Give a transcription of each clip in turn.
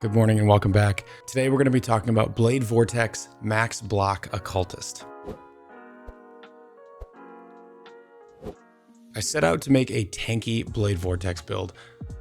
Good morning and welcome back. Today we're going to be talking about Blade Vortex Max Block Occultist. I set out to make a tanky Blade Vortex build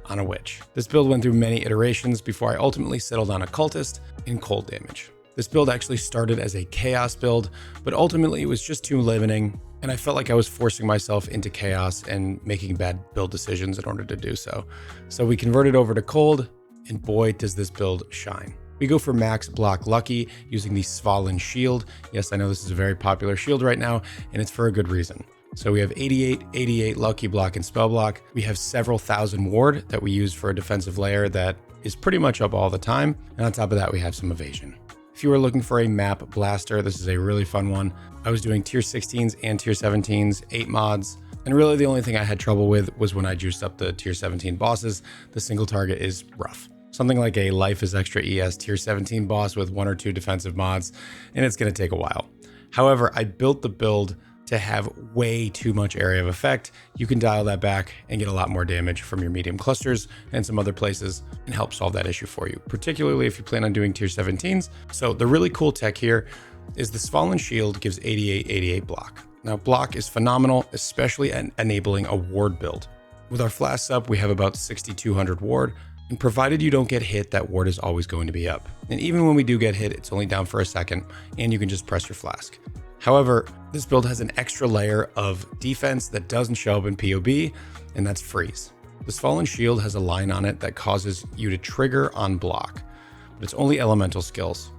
on a witch. This build went through many iterations before I ultimately settled on Occultist in cold damage. This build actually started as a chaos build, but ultimately it was just too limiting, and I felt like I was forcing myself into chaos and making bad build decisions in order to do so. So we converted over to cold, and boy, does this build shine. We go for max block lucky using the Svalin shield. Yes, I know this is a very popular shield right now, and it's for a good reason. So we have 88, 88 lucky block and spell block. We have several thousand ward that we use for a defensive layer that is pretty much up all the time. And on top of that, we have some evasion. If you are looking for a map blaster, this is a really fun one. I was doing tier 16s and tier 17s, 8 mods. And really the only thing I had trouble with was when I juiced up the tier 17 bosses. The single target is rough. Something like a Life is Extra ES tier 17 boss with 1 or 2 defensive mods, and it's going to take a while. However, I built the build to have way too much area of effect. You can dial that back and get a lot more damage from your medium clusters and some other places and help solve that issue for you, particularly if you plan on doing tier 17s. So the really cool tech here is the Svalin shield gives 88, 88 block. Now block is phenomenal, especially at enabling a ward build. With our flask up, we have about 6,200 ward, and provided you don't get hit, that ward is always going to be up. And even when we do get hit, it's only down for a second, and you can just press your flask. However, this build has an extra layer of defense that doesn't show up in PoE, and that's freeze. This Fallen Shield has a line on it that causes you to trigger on block, but it's only elemental skills.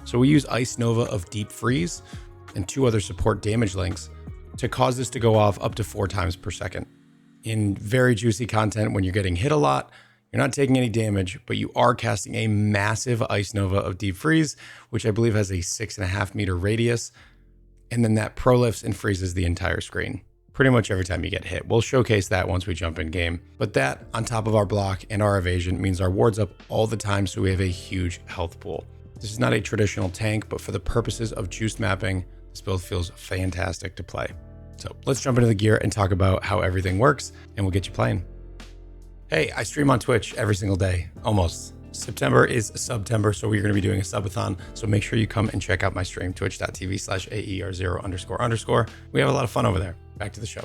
So we use Ice Nova of Deep Freeze and 2 other support damage links to cause this to go off up to 4 times per second. In very juicy content, when you're getting hit a lot, you're not taking any damage, but you are casting a massive Ice Nova of Deep Freeze, which I believe has a 6.5 meter radius. And then that prolifts and freezes the entire screen pretty much every time you get hit. We'll showcase that once we jump in game. But that on top of our block and our evasion means our ward's up all the time, so we have a huge health pool. This is not a traditional tank, but for the purposes of juice mapping, this build feels fantastic to play. So let's jump into the gear and talk about how everything works, and we'll get you playing. Hey, I stream on Twitch every single day, almost. September is Subtember, so we're going to be doing a subathon. So make sure you come and check out my stream, twitch.tv/AER0__. We have a lot of fun over there. Back to the show.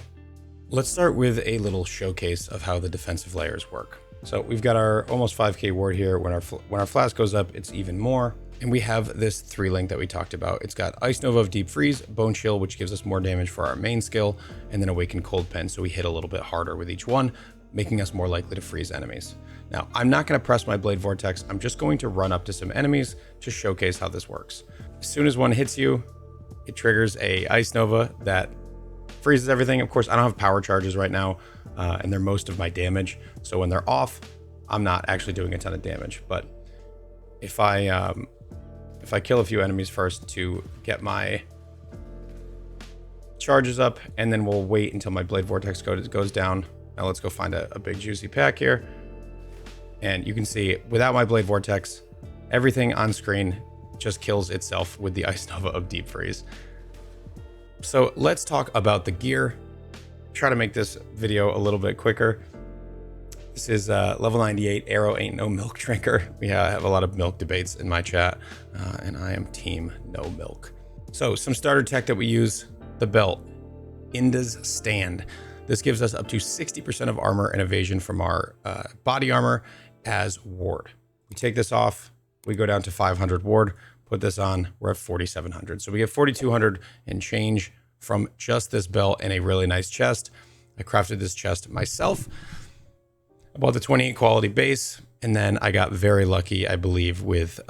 Let's start with a little showcase of how the defensive layers work. So we've got our almost 5k ward here. When our flask goes up, it's even more. And we have this 3-link that we talked about. It's got Ice Nova of Deep Freeze, Bone Chill, which gives us more damage for our main skill, and then Awaken Cold Pen, so we hit a little bit harder with each one, making us more likely to freeze enemies. Now, I'm not going to press my Blade Vortex. I'm just going to run up to some enemies to showcase how this works. As soon as one hits you, it triggers a Ice Nova that freezes everything. Of course, I don't have power charges right now, and they're most of my damage. So when they're off, I'm not actually doing a ton of damage. But if I kill a few enemies first to get my charges up, and then we'll wait until my Blade Vortex goes down. Now let's go find a big juicy pack here. And you can see without my Blade Vortex, everything on screen just kills itself with the Ice Nova of Deep Freeze. So let's talk about the gear. Try to make this video a little bit quicker. This is level 98 Arrow Ain't No Milk Drinker. We have a lot of milk debates in my chat, and I am team no milk. So some starter tech that we use, the belt, Inda's Stand. This gives us up to 60% of armor and evasion from our body armor as ward. We take this off, we go down to 500 ward, put this on, we're at 4,700. So we get 4,200 and change from just this belt and a really nice chest. I crafted this chest myself. I bought the 28 quality base, and then I got very lucky, I believe, with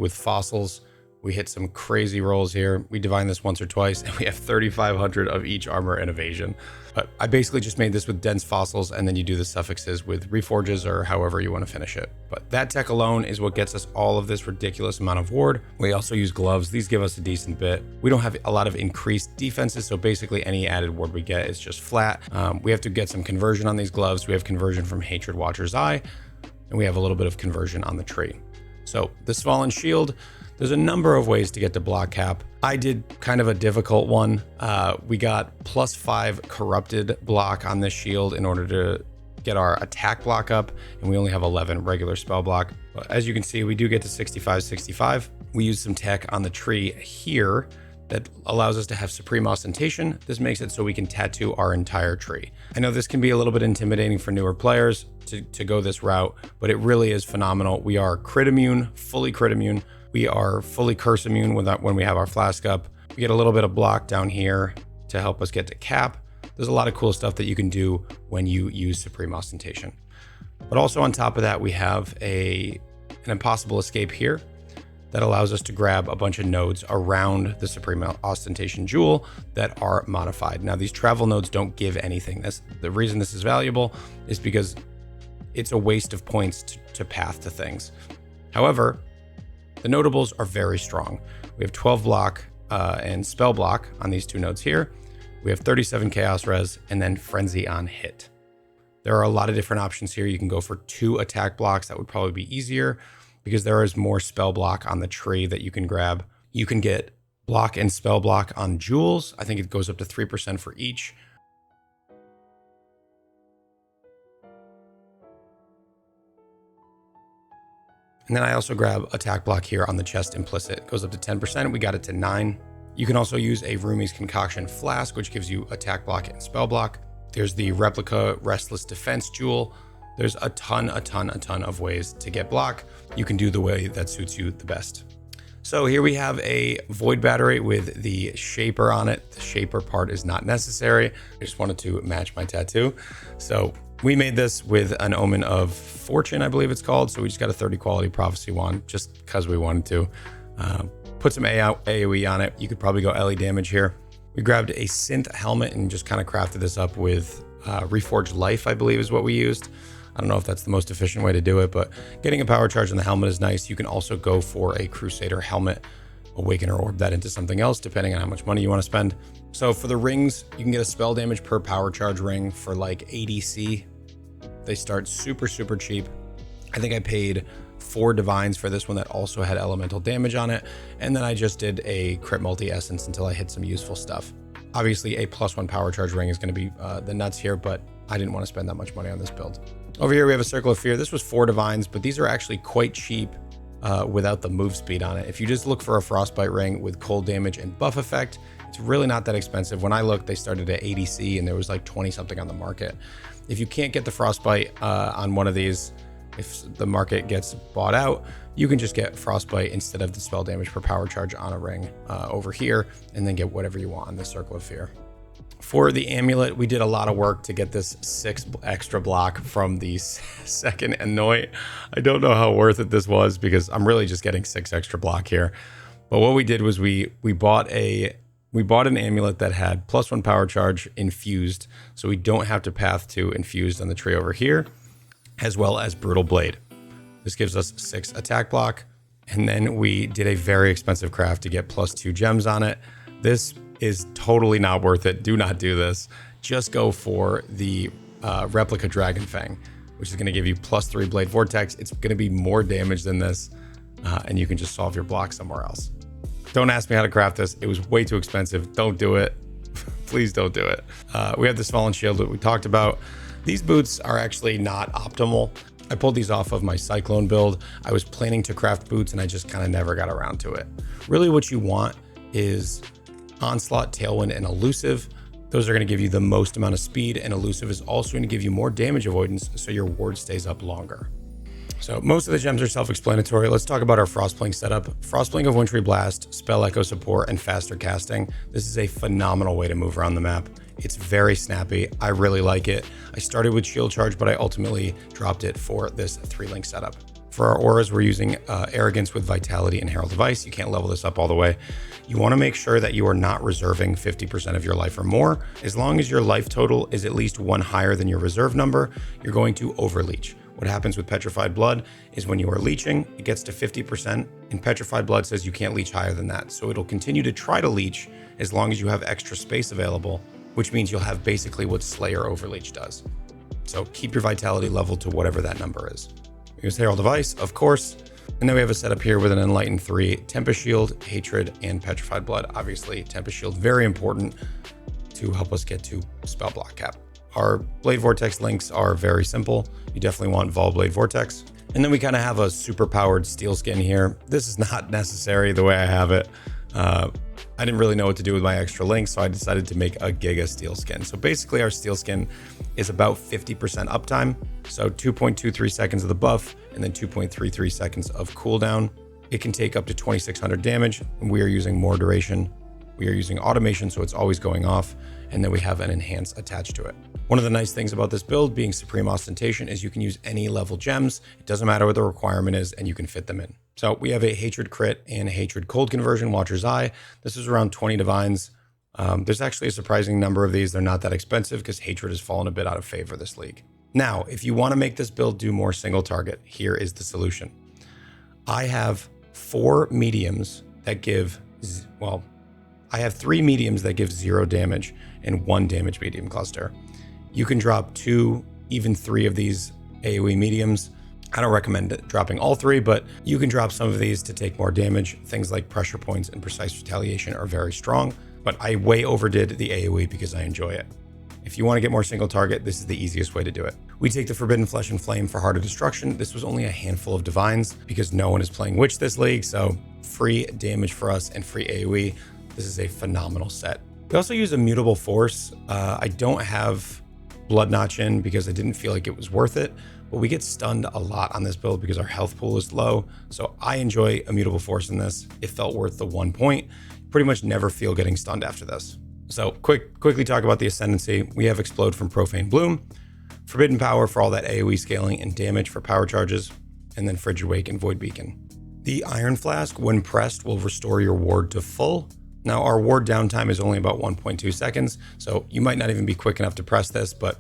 fossils. We hit some crazy rolls here. We divine this once or twice, and we have 3,500 of each armor and evasion. But I basically just made this with dense fossils, and then you do the suffixes with reforges or however you want to finish it. But that tech alone is what gets us all of this ridiculous amount of ward. We also use gloves. These give us a decent bit. We don't have a lot of increased defenses, so basically any added ward we get is just flat. We have to get some conversion on these gloves. We have conversion from Hatred Watcher's Eye, and we have a little bit of conversion on the tree. So this Fallen Shield, there's a number of ways to get to block cap. I did kind of a difficult one. We got +5 corrupted block on this shield in order to get our attack block up, and we only have 11 regular spell block. But as you can see, we do get to 65. We use some tech on the tree here that allows us to have supreme ostentation. This makes it so we can tattoo our entire tree. I know this can be a little bit intimidating for newer players to go this route, but it really is phenomenal. We are crit immune, fully crit immune. We are fully curse immune when we have our flask up. We get a little bit of block down here to help us get to cap. There's a lot of cool stuff that you can do when you use supreme ostentation. But also on top of that, we have an impossible escape here that allows us to grab a bunch of nodes around the supreme ostentation jewel that are modified. Now, these travel nodes don't give anything. The reason this is valuable is because it's a waste of points to path to things. However, the notables are very strong. We have 12 block and spell block on these two nodes here. We have 37 chaos res and then frenzy on hit. There are a lot of different options here. You can go for 2 attack blocks. That would probably be easier because there is more spell block on the tree that you can grab. You can get block and spell block on jewels. I think it goes up to 3% for each. And then I also grab attack block here on the chest implicit. It goes up to 10%. We got it to 9. You can also use a Rumi's Concoction Flask, which gives you attack block and spell block. There's the replica Restless Defense Jewel. There's a ton of ways to get block. You can do the way that suits you the best. So here we have a void battery with the shaper on it. The shaper part is not necessary. I just wanted to match my tattoo. So we made this with an Omen of Fortune, I believe it's called. So we just got a 30 quality prophecy wand just because we wanted to. Put some AoE on it. You could probably go LE damage here. We grabbed a synth helmet and just kind of crafted this up with Reforged Life, I believe is what we used. I don't know if that's the most efficient way to do it, but getting a power charge on the helmet is nice. You can also go for a Crusader helmet, awaken or orb that into something else, depending on how much money you want to spend. So for the rings, you can get a spell damage per power charge ring for like ADC. They start super cheap. I think I paid 4 divines for this one that also had elemental damage on it. And then I just did a crit multi essence until I hit some useful stuff. Obviously a +1 power charge ring is going to be the nuts here, but I didn't want to spend that much money on this build. Over here we have a Circle of Fear. This was 4 divines, but these are actually quite cheap without the move speed on it. If you just look for a frostbite ring with cold damage and buff effect, it's really not that expensive. When I looked, they started at ADC and there was like 20 something on the market. If you can't get the frostbite on one of these, if the market gets bought out, you can just get frostbite instead of the spell damage per power charge on a ring over here, and then get whatever you want on the Circle of Fear. For the amulet, we did a lot of work to get this 6 extra block from the second Annoy. I don't know how worth it this was because I'm really just getting 6 extra block here. But what we did was we bought an amulet that had +1 power charge infused, so we don't have to path to infused on the tree over here, as well as Brutal Blade. This gives us 6 attack block, and then we did a very expensive craft to get +2 gems on it. This is totally not worth it. Do not do this. Just go for the replica Dragon Fang, which is going to give you +3 Blade Vortex. It's going to be more damage than this, and you can just solve your block somewhere else. Don't ask me how to craft this. It was way too expensive. Don't do it. Please don't do it. We have this Fallen Shield that we talked about. These boots are actually not optimal. I pulled these off of my Cyclone build. I was planning to craft boots and I just kind of never got around to it. Really what you want is Onslaught, Tailwind, and Elusive. Those are going to give you the most amount of speed, and Elusive is also going to give you more damage avoidance so your ward stays up longer. So most of the gems are self-explanatory. Let's talk about our Frostblink setup. Frostblink of Wintry Blast, Spell Echo support, and faster casting. This is a phenomenal way to move around the map. It's very snappy. I really like it. I started with Shield Charge, but I ultimately dropped it for this 3-link setup. For our auras, we're using Arrogance with Vitality and Herald of Ice. You can't level this up all the way. You want to make sure that you are not reserving 50% of your life or more. As long as your life total is at least 1 higher than your reserve number, you're going to overleech. What happens with Petrified Blood is when you are leeching, it gets to 50%, and Petrified Blood says you can't leech higher than that. So it'll continue to try to leech as long as you have extra space available, which means you'll have basically what Slayer Overleech does. So keep your Vitality level to whatever that number is. Use Herald of Ice, of course. And then we have a setup here with an Enlightened 3, Tempest Shield, Hatred, and Petrified Blood. Obviously, Tempest Shield, very important to help us get to spell block cap. Our Blade Vortex links are very simple. You definitely want Vol Blade Vortex. And then we kind of have a super powered steel skin here. This is not necessary the way I have it. I didn't really know what to do with my extra links, so I decided to make a Giga steel skin. So basically our steel skin is about 50% uptime. So 2.23 seconds of the buff and then 2.33 seconds of cooldown. It can take up to 2600 damage, and we are using more duration. We are using automation, so it's always going off, and then we have an enhance attached to it. One of the nice things about this build being Supreme Ostentation is you can use any level gems. It doesn't matter what the requirement is, and you can fit them in. So we have a Hatred crit and a Hatred cold conversion, Watcher's Eye. This is around 20 divines. There's actually a surprising number of these. They're not that expensive because Hatred has fallen a bit out of favor this league. Now, if you want to make this build do more single target, here is the solution. I have 4 mediums that give, well, I have 3 mediums that give 0 damage and 1 damage medium cluster. You can drop 2, even 3 of these AoE mediums. I don't recommend dropping all 3, but you can drop some of these to take more damage. Things like pressure points and precise retaliation are very strong, but I way overdid the AoE because I enjoy it. If you want to get more single target, this is the easiest way to do it. We take the Forbidden Flesh and Flame for Heart of Destruction. This was only a handful of divines because no one is playing Witch this league, so free damage for us and free AoE. This is a phenomenal set. We also use Immutable Force. I don't have Blood Notch in because I didn't feel like it was worth it, but we get stunned a lot on this build because our health pool is low. So I enjoy Immutable Force in this. It felt worth the 1 point. Pretty much never feel getting stunned after this. So quickly talk about the Ascendancy. We have Explode from Profane Bloom, Forbidden Power for all that AoE scaling and damage for power charges, and then Frigid Wake and Void Beacon. The Iron Flask, when pressed, will restore your ward to full. Now our ward downtime is only about 1.2 seconds, so you might not even be quick enough to press this, but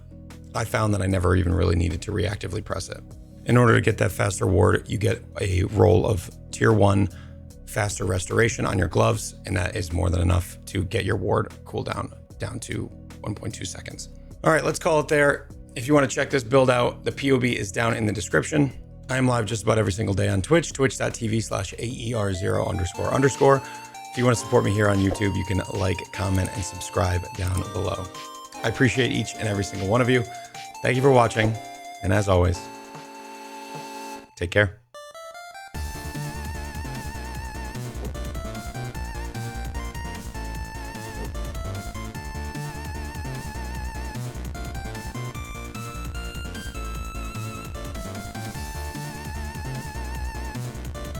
I found that I never even really needed to reactively press it. In order to get that faster ward, you get a roll of tier 1 faster restoration on your gloves, and that is more than enough to get your ward cooldown down to 1.2 seconds. All right, let's call it there. If you want to check this build out, the POB is down in the description. I am live just about every single day on Twitch, twitch.tv/AER0___. If you want to support me here on YouTube, you can like, comment, and subscribe down below. I appreciate each and every single one of you. Thank you for watching, and as always, take care.